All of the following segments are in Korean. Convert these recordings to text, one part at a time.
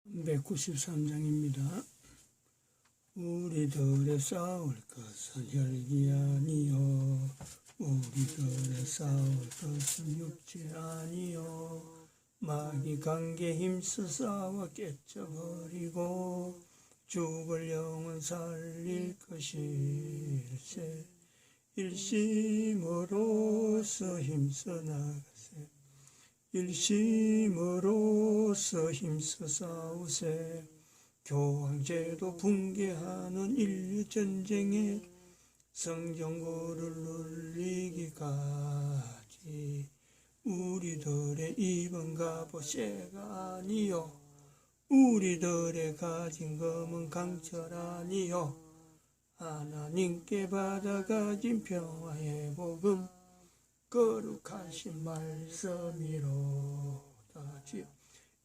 193장입니다. 우리들의 싸울 것은 혈기 아니요 우리들의 싸울 것은 육체 아니요 마귀 관계 힘써 싸워 깨쳐버리고 죽을 영은 살릴 것일세. 일심으로써 힘써 나가세. 일심으로써 힘써 싸우세. 교황제도 붕괴하는 인류 전쟁에 성전고를 눌리기까지 우리들의 입은 갑옷쇠가 아니요 우리들의 가진 검은 강철 아니요 하나님께 받아가진 평화의 복음 거룩하신 말씀이로다지요.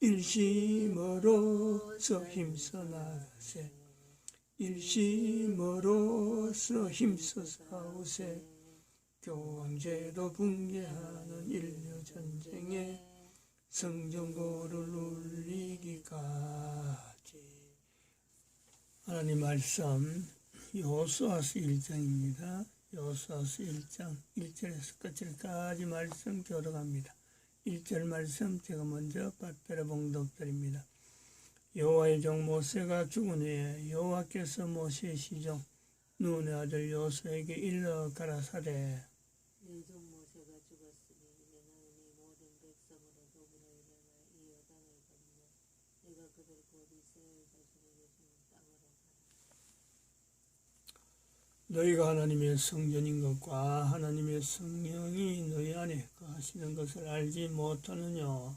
일심으로써 힘써 나가세. 일심으로써 힘써 싸우세. 교황제도 붕괴하는 인류 전쟁에 성전고를 울리기까지. 하나님 말씀 여호수아서 1장입니다. 여호수아서 1장 1절에서 끝절까지 말씀 교독합니다. 1절 말씀 제가 먼저 받들어 봉독드립니다. 여호와의 종 모세가 죽은 후에 여호와께서 모세의 시종 눈의 아들 여호수아에게 일러 가라사대 내 종 모세가 죽었으니 이제 너는 이 모든 백성으로 더불어 일어나 이 여당을 건너 내가 그들 곧 이스라엘 자손에게 주는 땅으로 가라. 너희가 하나님의 성전인 것과 하나님의 성령이 너희 안에 거하시는 것을 알지 못하느냐.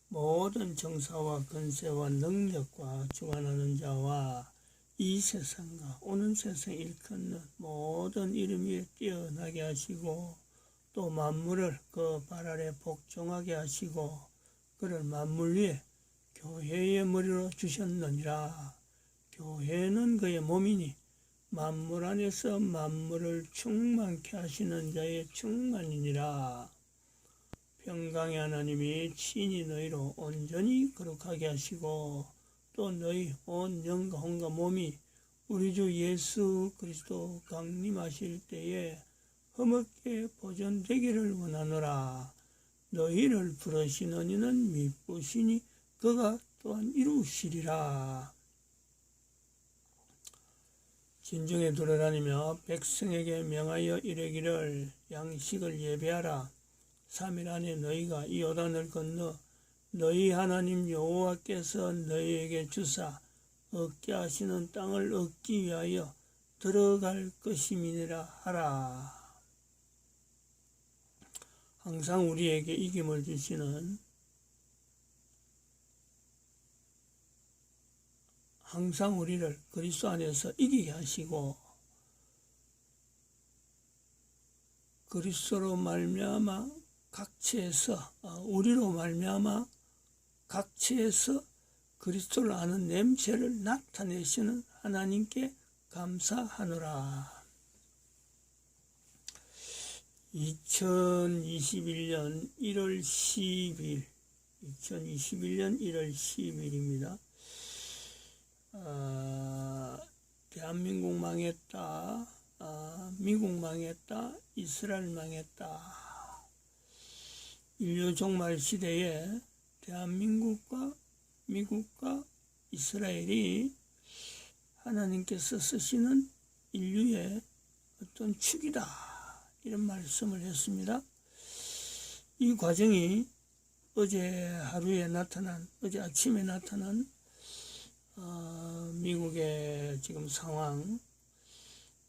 모든 정사와 권세와 능력과 주관하는 자와 이 세상과 오는 세상 일컫는 모든 이름 위에 뛰어나게 하시고 또 만물을 그 발 아래 복종하게 하시고 그를 만물 위에 교회의 머리로 주셨느니라. 교회는 그의 몸이니 만물 안에서 만물을 충만케 하시는 자의 충만이니라. 평강의 하나님이 친히 너희로 온전히 거룩하게 하시고 또 너희 온 영과 혼과 몸이 우리 주 예수 그리스도 강림하실 때에 흠없게 보존되기를 원하노라. 너희를 부르시는 이는 미쁘시니 그가 또한 이루시리라. 진중에 돌아다니며 백성에게 명하여 이르기를 양식을 예배하라. 3일 안에 너희가 이 요단을 건너 너희 하나님 여호와께서 너희에게 주사 얻게 하시는 땅을 얻기 위하여 들어갈 것임이니라 하라. 항상 우리에게 이김을 주시는 항상 우리를 그리스도 안에서 이기게 하시고 그리스도로 말미암아 각체에서 우리로 말미암아 각체에서 그리스도를 아는 냄새를 나타내시는 하나님께 감사하노라. 2021년 1월 10일 2021년 1월 10일입니다. 대한민국 망했다. 미국 망했다. 이스라엘 망했다. 인류 종말 시대에 대한민국과 미국과 이스라엘이 하나님께서 쓰시는 인류의 어떤 축이다. 이런 말씀을 했습니다. 이 과정이 어제 아침에 나타난 미국의 지금 상황,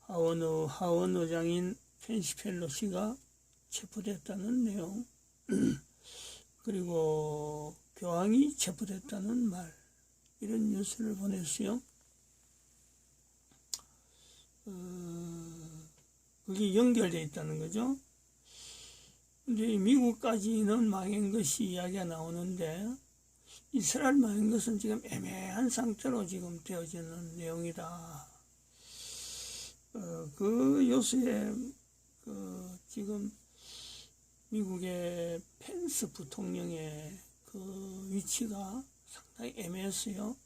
하원 의장인 낸시 펠로시가 체포됐다는 내용, 그리고 교황이 체포됐다는 말, 이런 뉴스를 보냈어요. 그게 연결되어 있다는 거죠. 근데 미국까지는 망한 것이 이야기가 나오는데 이스라엘 망한 것은 지금 애매한 상태로 지금 되어지는 내용이다. 그 요새 지금 미국의 펜스 부통령의 그 위치가 상당히 애매했어요.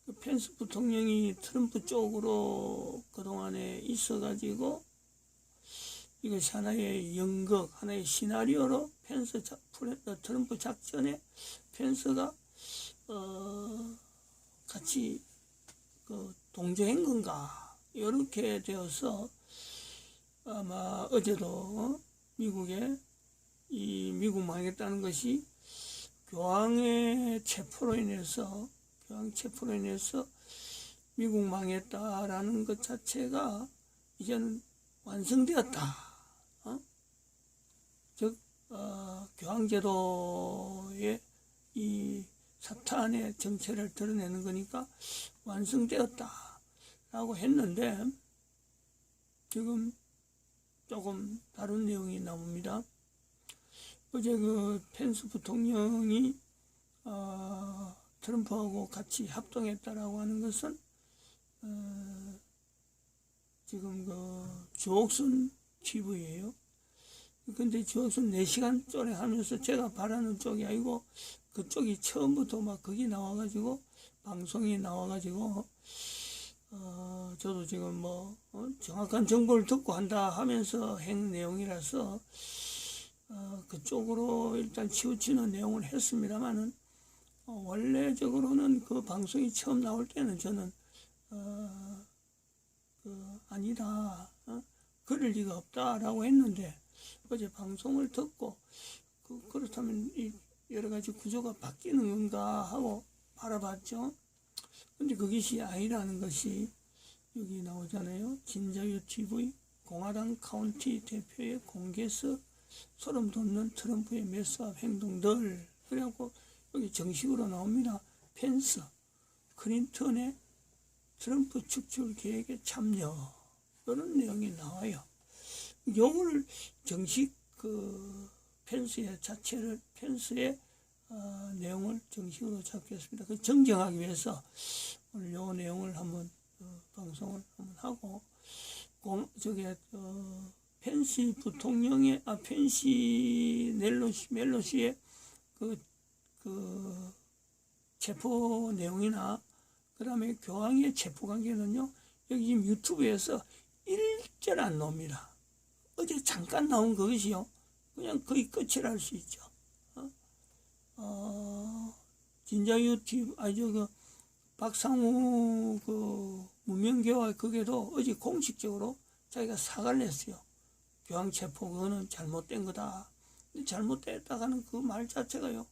그 펜스 부통령이 트럼프 쪽으로 그동안에 있어가지고 이것이 하나의 연극, 하나의 시나리오로 트럼프 작전에 펜스가 같이 동조한 건가, 이렇게 되어서 아마 어제도 미국에 이 미국 망했다는 것이 교황의 체포로 인해서 미국 망했다라는 것 자체가 이제는 완성되었다. 즉 교황제도의 이 사탄의 정체를 드러내는 거니까 완성되었다라고 했는데, 지금 조금 다른 내용이 나옵니다. 어제 그 펜스 부통령이 트럼프하고 같이 합동했다라고 하는 것은 지금 그 주옥순 TV예요. 근데 주옥순 4시간 쪼래하면서 제가 바라는 쪽이 아니고 그쪽이 처음부터 막 거기 나와가지고 방송이 나와가지고 저도 지금 뭐 정확한 정보를 듣고 한다 하면서 한 내용이라서 그쪽으로 일단 치우치는 내용을 했습니다만은 원래적으로는 그 방송이 처음 나올 때는 저는 아니다, 그럴 리가 없다라고 했는데, 어제 방송을 듣고 그렇다면 이 여러 가지 구조가 바뀌는 건가 하고 바라봤죠. 근데 그것이 아니라는 것이 여기 나오잖아요. 진자유 TV 공화당 카운티 대표의 공개서 소름 돋는 트럼프의 메스업 행동들. 그래갖고 여기 정식으로 나옵니다. 펜스, 클린턴의 트럼프 축출 계획에 참여, 이런 내용이 나와요. 요거를 정식 펜스의 내용을 정식으로 잡겠습니다. 그 정정하기 위해서 오늘 요 내용을 한번 방송을 한번 하고, 펜시 부통령의 멜로시의 그 체포 내용이나 그 다음에 교황의 체포 관계는요, 여기 지금 유튜브에서 일절 안 나옵니다. 어제 잠깐 나온 그것이요, 그냥 거의 끝이라 할 수 있죠. 진자유 TV, 박상우 문명교화 그게도 어제 공식적으로 자기가 사과를 했어요. 교황 체포 그거는 잘못된 거다. 근데 잘못됐다가는 그 말 자체가요,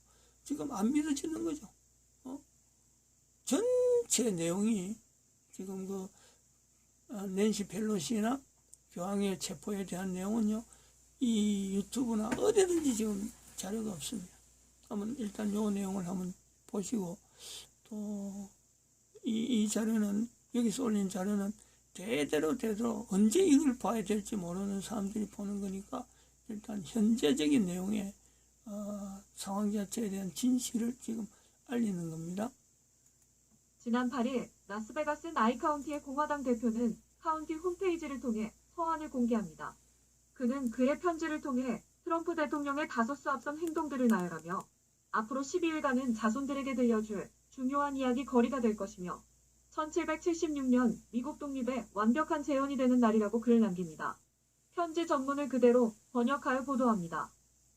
지금 안 믿어지는 거죠. 전체 내용이 지금 낸시 펠로시나 교황의 체포에 대한 내용은요, 이 유튜브나 어디든지 지금 자료가 없습니다. 한번 일단 요 내용을 한번 보시고, 또 이 자료는, 여기서 올린 자료는 대대로 언제 이걸 봐야 될지 모르는 사람들이 보는 거니까 일단 현재적인 내용의 상황 자체에 대한 진실을 지금 알리는 겁니다. 지난 8일 라스베가스 나이 카운티의 공화당 대표는 카운티 홈페이지를 통해 서한을 공개합니다. 그는 그의 편지를 통해 트럼프 대통령의 다소스 앞선 행동들을 나열하며 앞으로 12일간은 자손들에게 들려줄 중요한 이야기 거리가 될 것이며 1776년 미국 독립의 완벽한 재현이 되는 날이라고 글을 남깁니다. 편지 전문을 그대로 번역하여 보도합니다.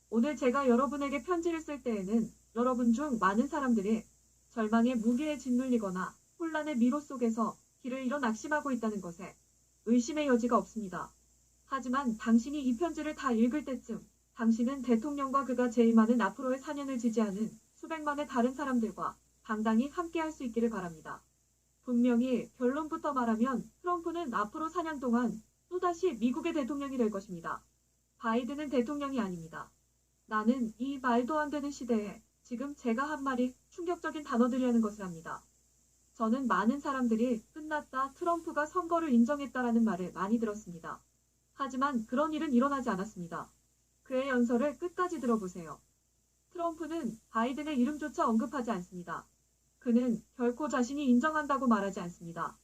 오늘 제가 여러분에게 편지를 쓸 때에는 여러분 중 많은 사람들이 절망의 무게에 짓눌리거나 혼란의 미로 속에서 길을 잃어 낙심하고 있다는 것에 의심의 여지가 없습니다. 하지만 당신이 이 편지를 다 읽을 때쯤 당신은 대통령과 그가 재임하는 앞으로의 4년을 지지하는 수백만의 다른 사람들과 당당히 함께할 수 있기를 바랍니다. 분명히 결론부터 말하면 트럼프는 앞으로 4년 동안 또다시 미국의 대통령이 될 것입니다. 바이든은 대통령이 아닙니다. 나는 이 말도 안 되는 시대에 지금 제가 한 말이 충격적인 단어들이라는 것을 합니다. 저는 많은 사람들이 끝났다, 트럼프가 선거를 인정했다라는 말을 많이 들었습니다. 하지만 그런 일은 일어나지 않았습니다. 그의 연설을 끝까지 들어보세요. 트럼프는 바이든의 이름조차 언급하지 않습니다. 그는 결코 자신이 인정한다고 말하지 않습니다.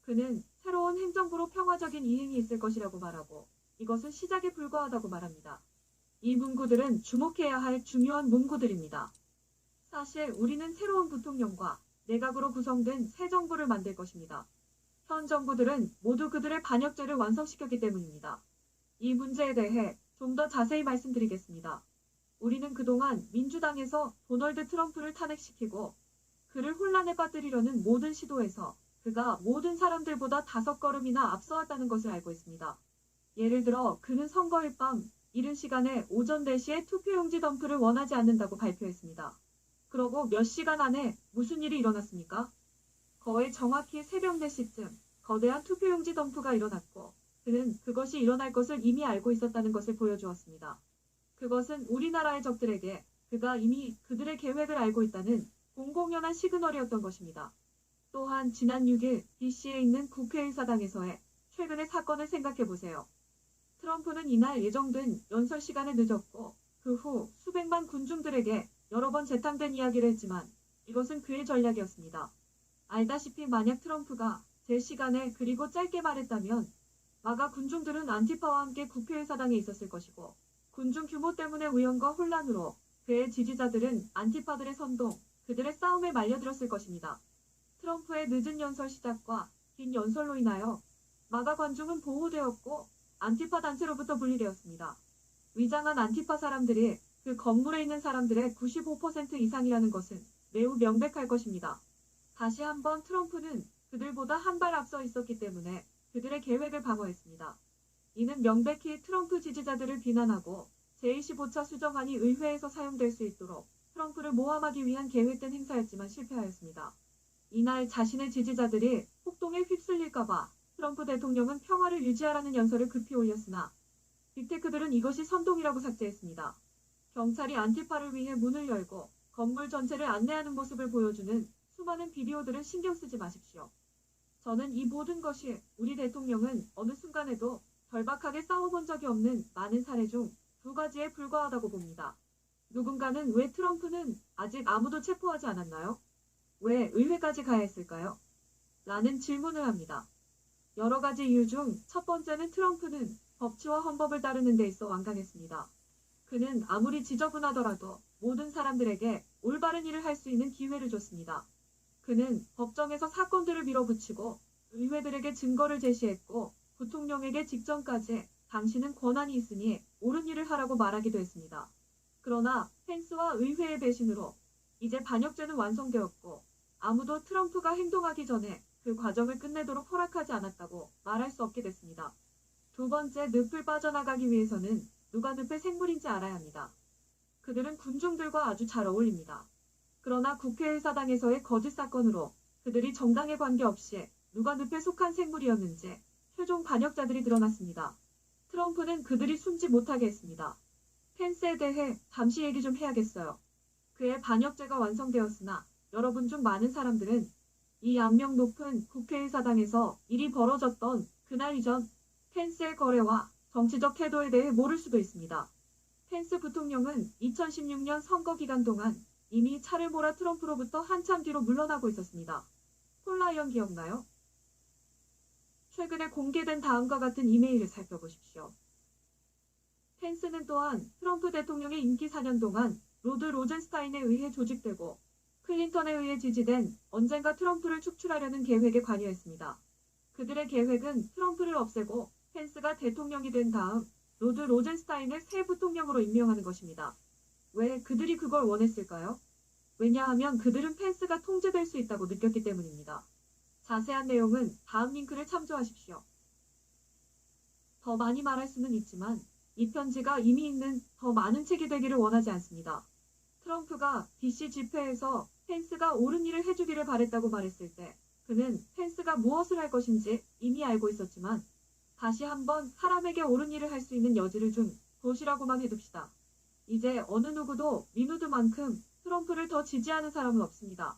그는 새로운 행정부로 평화적인 이행이 있을 것이라고 말하고 이것은 시작에 불과하다고 말합니다. 이 문구들은 주목해야 할 중요한 문구들입니다. 사실 우리는 새로운 부통령과 내각으로 구성된 새 정부를 만들 것입니다. 현 정부들은 모두 그들의 반역죄를 완성시켰기 때문입니다. 이 문제에 대해 좀 더 자세히 말씀드리겠습니다. 우리는 그동안 민주당에서 도널드 트럼프를 탄핵시키고 그를 혼란에 빠뜨리려는 모든 시도에서 그가 모든 사람들보다 5걸음이나 앞서왔다는 것을 알고 있습니다. 예를 들어 그는 선거일 밤 이른 시간에 오전 4시에 투표용지 덤프를 원하지 않는다고 발표했습니다. 그러고 몇 시간 안에 무슨 일이 일어났습니까? 거의 정확히 새벽 4시쯤 거대한 투표용지 덤프가 일어났고 그는 그것이 일어날 것을 이미 알고 있었다는 것을 보여주었습니다. 그것은 우리나라의 적들에게 그가 이미 그들의 계획을 알고 있다는 공공연한 시그널이었던 것입니다. 또한 지난 6일 DC에 있는 국회의사당에서의 최근의 사건을 생각해 보세요. 트럼프는 이날 예정된 연설 시간에 늦었고 그 후 수백만 군중들에게 여러 번 재탕된 이야기를 했지만 이것은 그의 전략이었습니다. 알다시피 만약 트럼프가 제 시간에 그리고 짧게 말했다면 마가 군중들은 안티파와 함께 국회의사당에 있었을 것이고 군중 규모 때문에 위험과 혼란으로 그의 지지자들은 안티파들의 선동, 그들의 싸움에 말려들었을 것입니다. 트럼프의 늦은 연설 시작과 긴 연설로 인하여 마가 관중은 보호되었고 안티파 단체로부터 분리되었습니다. 위장한 안티파 사람들이 그 건물에 있는 사람들의 95% 이상이라는 것은 매우 명백할 것입니다. 다시 한번 트럼프는 그들보다 한 발 앞서 있었기 때문에 그들의 계획을 방어했습니다. 이는 명백히 트럼프 지지자들을 비난하고 제25차 수정안이 의회에서 사용될 수 있도록 트럼프를 모함하기 위한 계획된 행사였지만 실패하였습니다. 이날 자신의 지지자들이 폭동에 휩쓸릴까봐 트럼프 대통령은 평화를 유지하라는 연설을 급히 올렸으나 빅테크들은 이것이 선동이라고 삭제했습니다. 경찰이 안티파를 위해 문을 열고 건물 전체를 안내하는 모습을 보여주는 수많은 비디오들을 신경 쓰지 마십시오. 저는 이 모든 것이 우리 대통령은 어느 순간에도 절박하게 싸워본 적이 없는 많은 사례 중 2가지에 불과하다고 봅니다. 누군가는 왜 트럼프는 아직 아무도 체포하지 않았나요? 왜 의회까지 가야 했을까요? 라는 질문을 합니다. 여러 가지 이유 중 첫 번째는 트럼프는 법치와 헌법을 따르는 데 있어 완강했습니다. 그는 아무리 지저분하더라도 모든 사람들에게 올바른 일을 할 수 있는 기회를 줬습니다. 그는 법정에서 사건들을 밀어붙이고 의회들에게 증거를 제시했고 부통령에게 직전까지 당신은 권한이 있으니 옳은 일을 하라고 말하기도 했습니다. 그러나 펜스와 의회의 배신으로 이제 반역죄는 완성되었고 아무도 트럼프가 행동하기 전에 그 과정을 끝내도록 허락하지 않았다고 말할 수 없게 됐습니다. 두 번째, 늪을 빠져나가기 위해서는 누가 늪의 생물인지 알아야 합니다. 그들은 군중들과 아주 잘 어울립니다. 그러나 국회의사당에서의 거짓 사건으로 그들이 정당에 관계없이 누가 늪에 속한 생물이었는지 최종 반역자들이 드러났습니다. 트럼프는 그들이 숨지 못하게 했습니다. 펜스에 대해 잠시 얘기 좀 해야겠어요. 그의 반역죄가 완성되었으나 여러분 중 많은 사람들은 이 악명 높은 국회의사당에서 일이 벌어졌던 그날 이전 펜스의 거래와 정치적 태도에 대해 모를 수도 있습니다. 펜스 부통령은 2016년 선거 기간 동안 이미 차를 몰아 트럼프로부터 한참 뒤로 물러나고 있었습니다. 폴라이언 기억나요? 최근에 공개된 다음과 같은 이메일을 살펴보십시오. 펜스는 또한 트럼프 대통령의 임기 4년 동안 로드 로젠스타인에 의해 조직되고 클린턴에 의해 지지된 언젠가 트럼프를 축출하려는 계획에 관여했습니다. 그들의 계획은 트럼프를 없애고 펜스가 대통령이 된 다음 로드 로젠스타인을 새 부통령으로 임명하는 것입니다. 왜 그들이 그걸 원했을까요? 왜냐하면 그들은 펜스가 통제될 수 있다고 느꼈기 때문입니다. 자세한 내용은 다음 링크를 참조하십시오. 더 많이 말할 수는 있지만 이 편지가 이미 있는 더 많은 책이 되기를 원하지 않습니다. 트럼프가 DC 집회에서 펜스가 옳은 일을 해주기를 바랬다고 말했을 때 그는 펜스가 무엇을 할 것인지 이미 알고 있었지만 다시 한번 사람에게 옳은 일을 할 수 있는 여지를 준 도시라고만 해둡시다. 이제 어느 누구도 리누드만큼 트럼프를 더 지지하는 사람은 없습니다.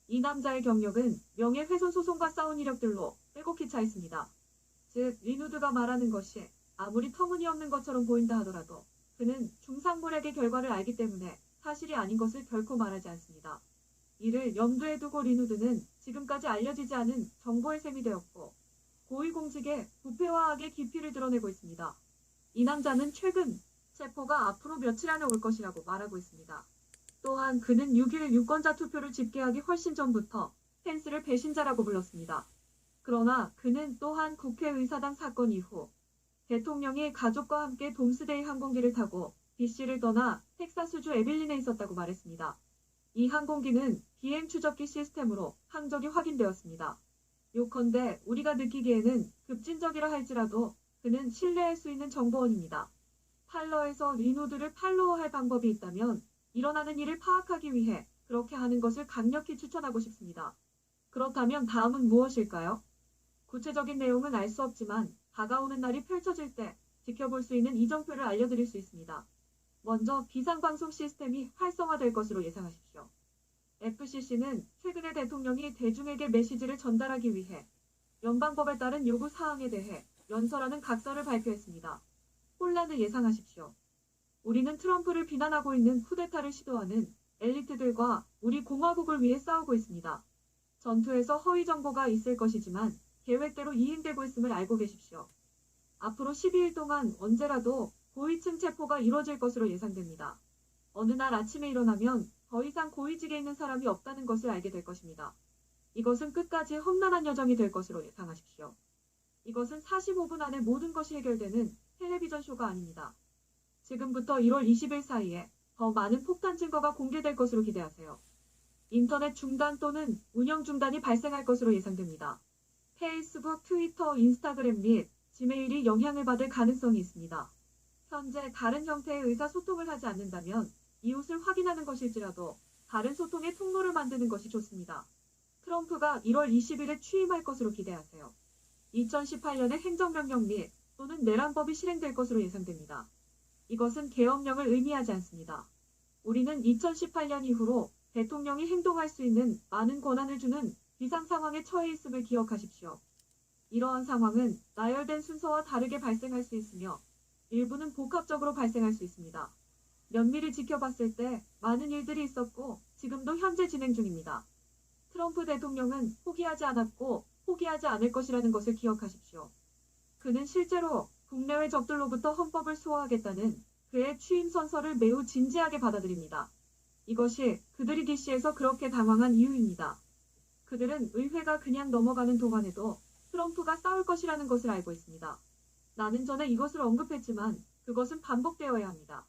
이 남자의 경력은 명예훼손 소송과 싸운 이력들로 빼곡히 차 있습니다. 즉 리누드가 말하는 것이 아무리 터무니없는 것처럼 보인다 하더라도 그는 중상모략의 결과를 알기 때문에 사실이 아닌 것을 결코 말하지 않습니다. 이를 염두에 두고 리누드는 지금까지 알려지지 않은 정보의 셈이 되었고 고위공직의 부패와 악의 깊이를 드러내고 있습니다. 이 남자는 최근 체포가 앞으로 며칠 안에 올 것이라고 말하고 있습니다. 또한 그는 6일 유권자 투표를 집계하기 훨씬 전부터 펜스를 배신자라고 불렀습니다. 그러나 그는 또한 국회의사당 사건 이후 대통령이 가족과 함께 돔스데이 항공기를 타고 DC를 떠나 텍사스주 에빌린에 있었다고 말했습니다. 이 항공기는 비행 추적기 시스템으로 항적이 확인되었습니다. 요컨대 우리가 느끼기에는 급진적이라 할지라도 그는 신뢰할 수 있는 정보원입니다. 팔러에서 리누드를 팔로우할 방법이 있다면 일어나는 일을 파악하기 위해 그렇게 하는 것을 강력히 추천하고 싶습니다. 그렇다면 다음은 무엇일까요? 구체적인 내용은 알 수 없지만 다가오는 날이 펼쳐질 때 지켜볼 수 있는 이정표를 알려드릴 수 있습니다. 먼저 비상방송 시스템이 활성화될 것으로 예상하십시오. FCC는 최근에 대통령이 대중에게 메시지를 전달하기 위해 연방법에 따른 요구 사항에 대해 연설하는 각서를 발표했습니다. 혼란을 예상하십시오. 우리는 트럼프를 비난하고 있는 쿠데타를 시도하는 엘리트들과 우리 공화국을 위해 싸우고 있습니다. 전투에서 허위 정보가 있을 것이지만 계획대로 이행되고 있음을 알고 계십시오. 앞으로 12일 동안 언제라도 고위층 체포가 이뤄질 것으로 예상됩니다. 어느 날 아침에 일어나면 더 이상 고위직에 있는 사람이 없다는 것을 알게 될 것입니다. 이것은 끝까지 험난한 여정이 될 것으로 예상하십시오. 이것은 45분 안에 모든 것이 해결되는 텔레비전 쇼가 아닙니다. 지금부터 1월 20일 사이에 더 많은 폭탄 증거가 공개될 것으로 기대하세요. 인터넷 중단 또는 운영 중단이 발생할 것으로 예상됩니다. 페이스북, 트위터, 인스타그램 및 지메일이 영향을 받을 가능성이 있습니다. 현재 다른 형태의 의사소통을 하지 않는다면 이웃을 확인하는 것일지라도 다른 소통의 통로를 만드는 것이 좋습니다. 트럼프가 1월 20일에 취임할 것으로 기대하세요. 2018년에 행정명령 및 또는 내란법이 실행될 것으로 예상됩니다. 이것은 계엄령을 의미하지 않습니다. 우리는 2018년 이후로 대통령이 행동할 수 있는 많은 권한을 주는 비상 상황에 처해 있음을 기억하십시오. 이러한 상황은 나열된 순서와 다르게 발생할 수 있으며 일부는 복합적으로 발생할 수 있습니다. 면밀히 지켜봤을 때 많은 일들이 있었고 지금도 현재 진행 중입니다. 트럼프 대통령은 포기하지 않았고 포기하지 않을 것이라는 것을 기억하십시오. 그는 실제로 국내외 적들로부터 헌법을 수호하겠다는 그의 취임 선서를 매우 진지하게 받아들입니다. 이것이 그들이 DC에서 그렇게 당황한 이유입니다. 그들은 의회가 그냥 넘어가는 동안에도 트럼프가 싸울 것이라는 것을 알고 있습니다. 나는 전에 이것을 언급했지만 그것은 반복되어야 합니다.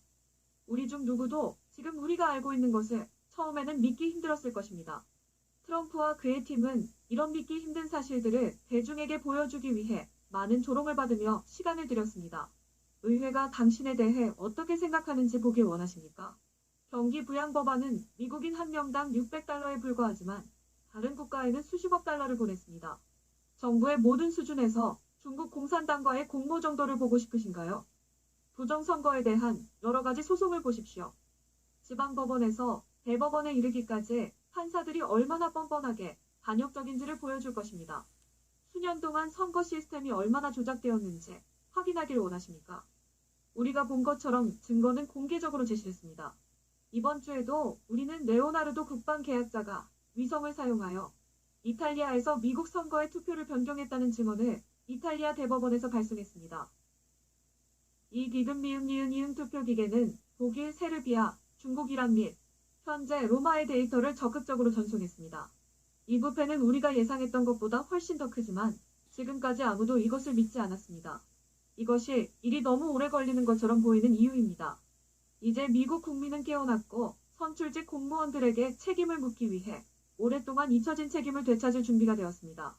우리 중 누구도 지금 우리가 알고 있는 것을 처음에는 믿기 힘들었을 것입니다. 트럼프와 그의 팀은 이런 믿기 힘든 사실들을 대중에게 보여주기 위해 많은 조롱을 받으며 시간을 들였습니다. 의회가 당신에 대해 어떻게 생각하는지 보길 원하십니까? 경기 부양 법안은 미국인 한 명당 600달러에 불과하지만 다른 국가에는 수십억 달러를 보냈습니다. 정부의 모든 수준에서 중국 공산당과의 공모 정도를 보고 싶으신가요? 부정선거에 대한 여러 가지 소송을 보십시오. 지방법원에서 대법원에 이르기까지 판사들이 얼마나 뻔뻔하게 반역적인지를 보여줄 것입니다. 수년 동안 선거 시스템이 얼마나 조작되었는지 확인하기를 원하십니까? 우리가 본 것처럼 증거는 공개적으로 제시됐습니다. 이번 주에도 우리는 레오나르도 국방계약자가 위성을 사용하여 이탈리아에서 미국 선거의 투표를 변경했다는 증언을 이탈리아 대법원에서 발송했습니다. 이 디귿 미음 니은 이응 투표 기계는 독일, 세르비아, 중국, 이란 및 현재 로마의 데이터를 적극적으로 전송했습니다. 이 부패는 우리가 예상했던 것보다 훨씬 더 크지만 지금까지 아무도 이것을 믿지 않았습니다. 이것이 일이 너무 오래 걸리는 것처럼 보이는 이유입니다. 이제 미국 국민은 깨어났고 선출직 공무원들에게 책임을 묻기 위해 오랫동안 잊혀진 책임을 되찾을 준비가 되었습니다.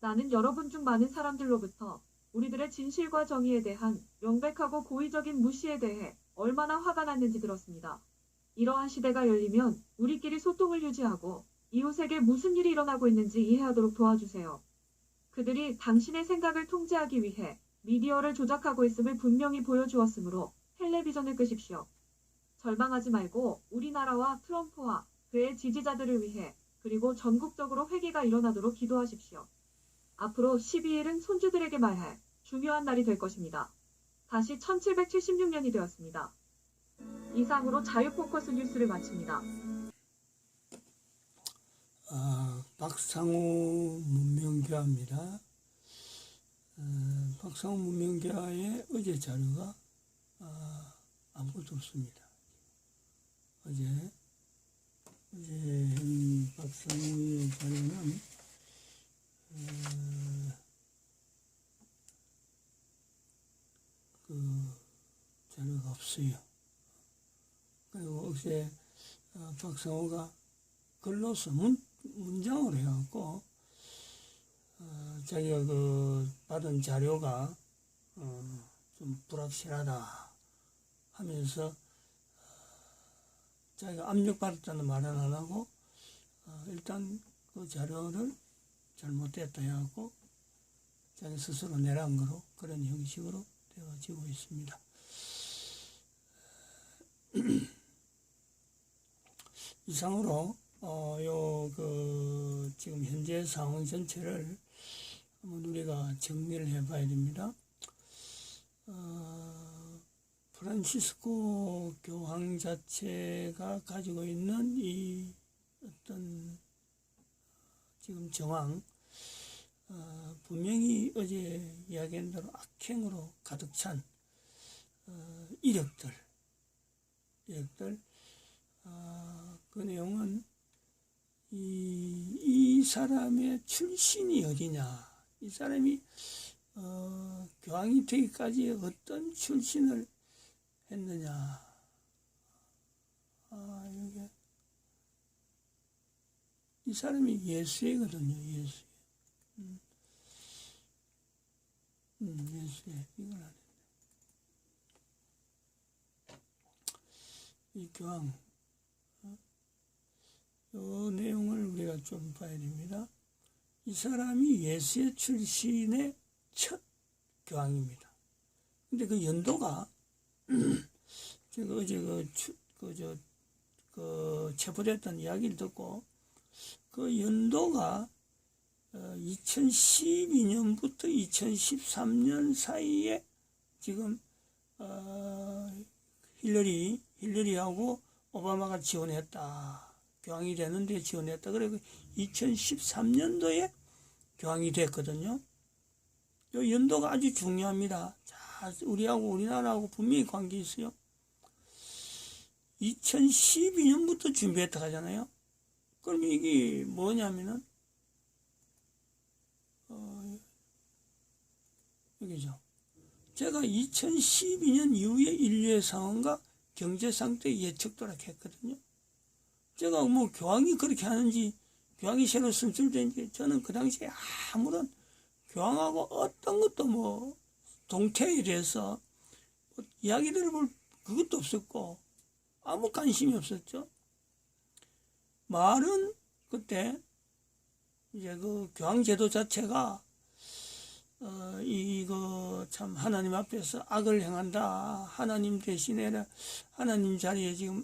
나는 여러분 중 많은 사람들로부터 우리들의 진실과 정의에 대한 명백하고 고의적인 무시에 대해 얼마나 화가 났는지 들었습니다. 이러한 시대가 열리면 우리끼리 소통을 유지하고 이웃에게 무슨 일이 일어나고 있는지 이해하도록 도와주세요. 그들이 당신의 생각을 통제하기 위해 미디어를 조작하고 있음을 분명히 보여주었으므로 텔레비전을 끄십시오. 절망하지 말고 우리나라와 트럼프와 그의 지지자들을 위해 그리고 전국적으로 회개가 일어나도록 기도하십시오. 앞으로 12일은 손주들에게 말할 중요한 날이 될 것입니다. 다시 1776년이 되었습니다. 이상으로 자유포커스 뉴스를 마칩니다. 박상우 문명교화입니다. 박상우 문명교화의 어제 자료가 아무것도 없습니다. 어제 어제 한 박사님의 자료는 그 자료가 없어요. 그리고 어제 박상호가 글로서 문장으로 해갖고 자기가 그 받은 자료가 좀 불확실하다 하면서 자기가 압력받았다는 말은 안 하고 일단 그 자료를 잘못됐다 해갖고 자기 스스로 내란 거로 그런 형식으로 되어지고 있습니다. 이상으로 지금 현재 상황 전체를 한번 우리가 정리를 해봐야 됩니다. 프란시스코 교황 자체가 가지고 있는 이 어떤 지금 정황, 분명히 어제 이야기한 대로 악행으로 가득 찬 이력들, 그 내용은 이 사람의 출신이 어디냐, 이 사람이 교황이 되기까지 어떤 출신을 했느냐, 여기 이 사람이 예수회거든요. 예수회. 예수회. 이걸 안 했네. 이 교황, 요 내용을 우리가 좀 봐야 됩니다. 이 사람이 예수의 출신의 첫 교황입니다. 근데 그 연도가 제가 어제 체포됐던 이야기를 듣고 그 연도가 2012년부터 2013년 사이에 지금 힐러리하고 오바마가 지원했다. 교황이 되는데 지원했다. 그리고 2013년도에 교황이 됐거든요. 이 연도가 아주 중요합니다. 자, 우리하고 우리나라하고 분명히 관계 있어요. 2012년부터 준비했다 하잖아요. 그럼 이게 뭐냐면은 여기죠. 제가 2012년 이후에 인류의 상황과 경제 상태 예측도록 했거든요. 제가 뭐 교황이 그렇게 하는지, 교황이 새로 선출된지, 저는 그 당시에 아무런 교황하고 어떤 것도 뭐 동태에 대해서 뭐 이야기 들어볼 그것도 없었고 아무 관심이 없었죠. 말은 그때 이제 그 교황 제도 자체가 이거 참 하나님 앞에서 악을 행한다. 하나님 대신에 하나님 자리에 지금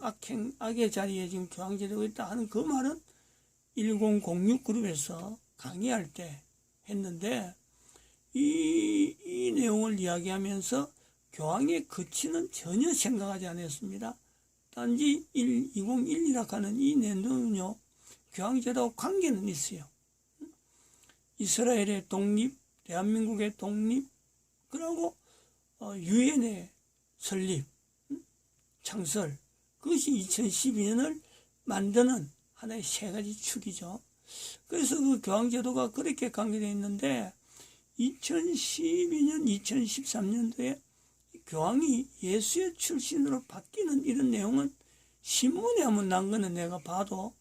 악의 자리에 지금 교황 제도가 있다 하는 그 말은 1006 그룹에서 강의할 때 했는데 이 내용을 이야기하면서 교황의 거치는 전혀 생각하지 않았습니다. 단지 2011이라 하는 이 내용은요, 교황 제도와 관계는 있어요. 이스라엘의 독립, 대한민국의 독립, 그리고 유엔의 설립, 창설, 그것이 2012년을 만드는 하나의 세 가지 축이죠. 그래서 그 교황제도가 그렇게 관계되어 있는데 2012년, 2013년도에 교황이 예수의 출신으로 바뀌는 이런 내용은 신문에 한번 난 거는 내가 봐도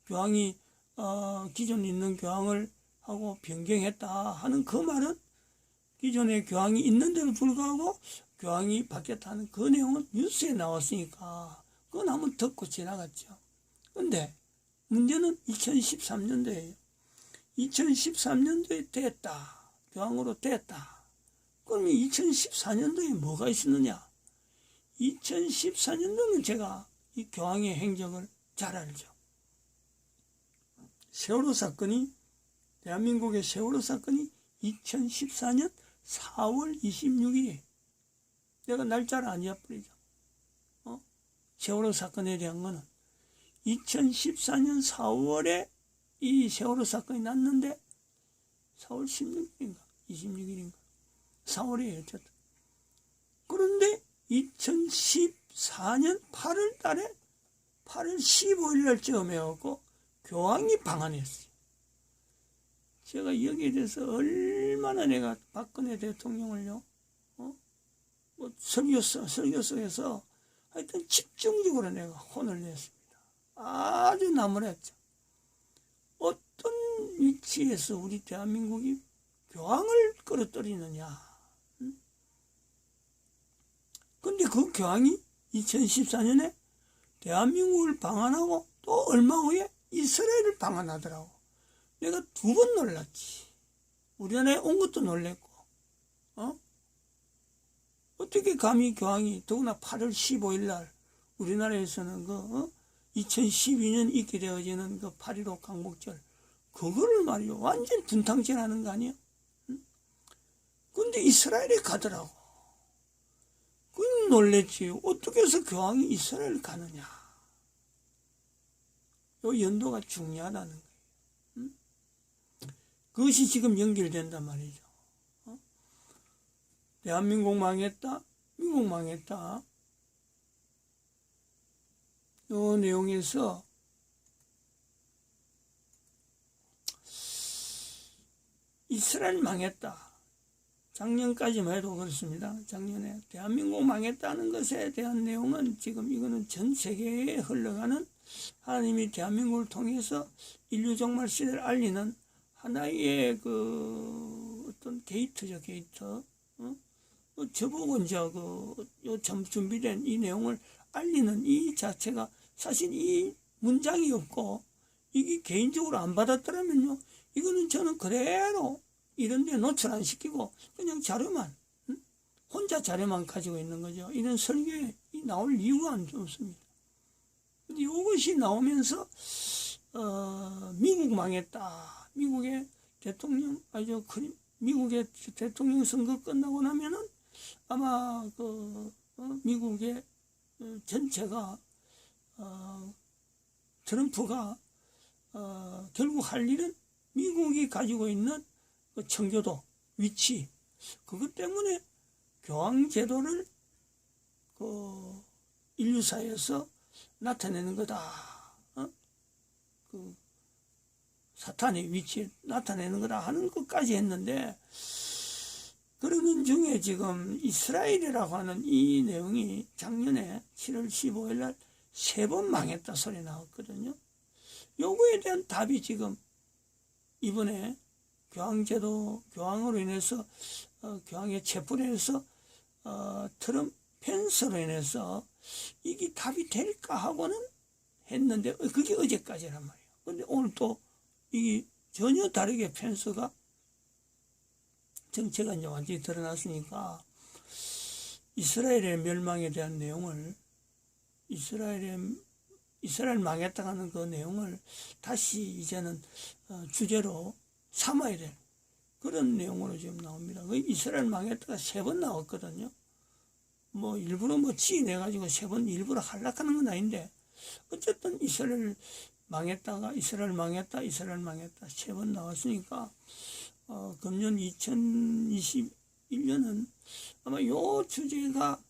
교황이 기존에 있는 교황을 하고 변경했다 하는 그 말은 기존에 교황이 있는데도 불구하고 교황이 바뀌었다는 그 내용은 뉴스에 나왔으니까 그건 한번 듣고 지나갔죠. 근데 문제는 2013년도에요. 2013년도에 됐다. 교황으로 됐다. 그러면 2014년도에 뭐가 있었느냐? 2014년도는 제가 이 교황의 행적을 잘 알죠. 세월호 사건이, 대한민국의 세월호 사건이 2014년 4월 26일에 내가 날짜를 안 잊어버리죠. 세월호 사건에 대한 거는 2014년 4월에 이 세월호 사건이 났는데 4월 16일인가 26일인가 4월이에요. 어쨌든. 그런데 2014년 8월 달에 8월 15일 날쯤 해갖고 교황이 방한했어요. 제가 여기에 대해서 얼마나 내가 박근혜 대통령을요, 뭐 설교석에서 하여튼 집중적으로 내가 혼을 냈습니다. 아주 나무랬죠. 어떤 위치에서 우리 대한민국이 교황을 끌어들이느냐. 근데 그 교황이 2014년에 대한민국을 방한하고 또 얼마 후에 이스라엘을 방한하더라고. 내가 2번 놀랐지. 우리나라에 온 것도 놀랬고, 어떻게 감히 교황이, 더구나 8월 15일 날, 우리나라에서는 2012년 있게 되어지는 8.15 강복절, 그거를 말이요. 완전 분탕질 하는 거 아니에요? 근데 이스라엘에 가더라고. 그건 놀랬지. 어떻게 해서 교황이 이스라엘 가느냐. 요 연도가 중요하다는 거예요. 그것이 지금 연결된단 말이죠. 대한민국 망했다. 미국 망했다. 요 내용에서 이스라엘 망했다. 작년까지만 해도 그렇습니다. 작년에 대한민국 망했다는 것에 대한 내용은 지금 이거는 전 세계에 흘러가는 하나님이 대한민국을 통해서 인류 종말 시대를 알리는 하나의 어떤 게이트죠, 게이트. 저보고 이제 요 준비된 이 내용을 알리는 이 자체가 사실 이 문장이 없고 이게 개인적으로 안 받았더라면요, 이거는 저는 그대로 이런 데 노출 안 시키고 그냥 자료만, 혼자 자료만 가지고 있는 거죠. 이런 설교에 나올 이유가 없습니다. 근데 이것이 나오면서 미국 망했다. 미국의 대통령, 미국의 대통령 선거 끝나고 나면은 아마 미국의 전체가 트럼프가 결국 할 일은 미국이 가지고 있는 청교도 위치, 그것 때문에 교황제도를 인류사에서 나타내는 거다. 사탄의 위치에 나타내는 거다 하는 것까지 했는데, 그러는 중에 지금 이스라엘이라고 하는 이 내용이 작년에 7월 15일 날 3번 망했다 소리 나왔거든요. 요거에 대한 답이 지금 이번에 교황제도, 교황으로 인해서, 교황의 체포로 인해서, 트럼프 펜스로 인해서 이게 답이 될까 하고는 했는데, 그게 어제까지란 말이에요. 근데 오늘 또 이게 전혀 다르게 펜스가 정체가 이제 완전히 드러났으니까 이스라엘의 멸망에 대한 내용을, 이스라엘 망했다 하는 그 내용을 다시 이제는 주제로 삼아야 될 그런 내용으로 지금 나옵니다. 그 이스라엘 망했다가 3번 나왔거든요. 뭐 일부러 지내가지고 3번 일부러 하락하는 건 아닌데, 어쨌든 이스라엘 망했다 3번 나왔으니까 금년 2021년은 아마 요 주제가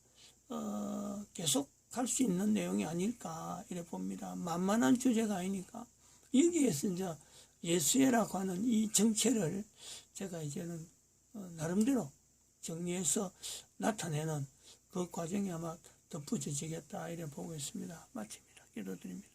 계속 갈 수 있는 내용이 아닐까 이래 봅니다. 만만한 주제가 아니니까. 여기에서 이제 예수회라고 하는 이 정체를 제가 이제는 나름대로 정리해서 나타내는 그 과정이 아마 덧붙여지겠다 이래 보고 있습니다. 마칩니다. 기도드립니다.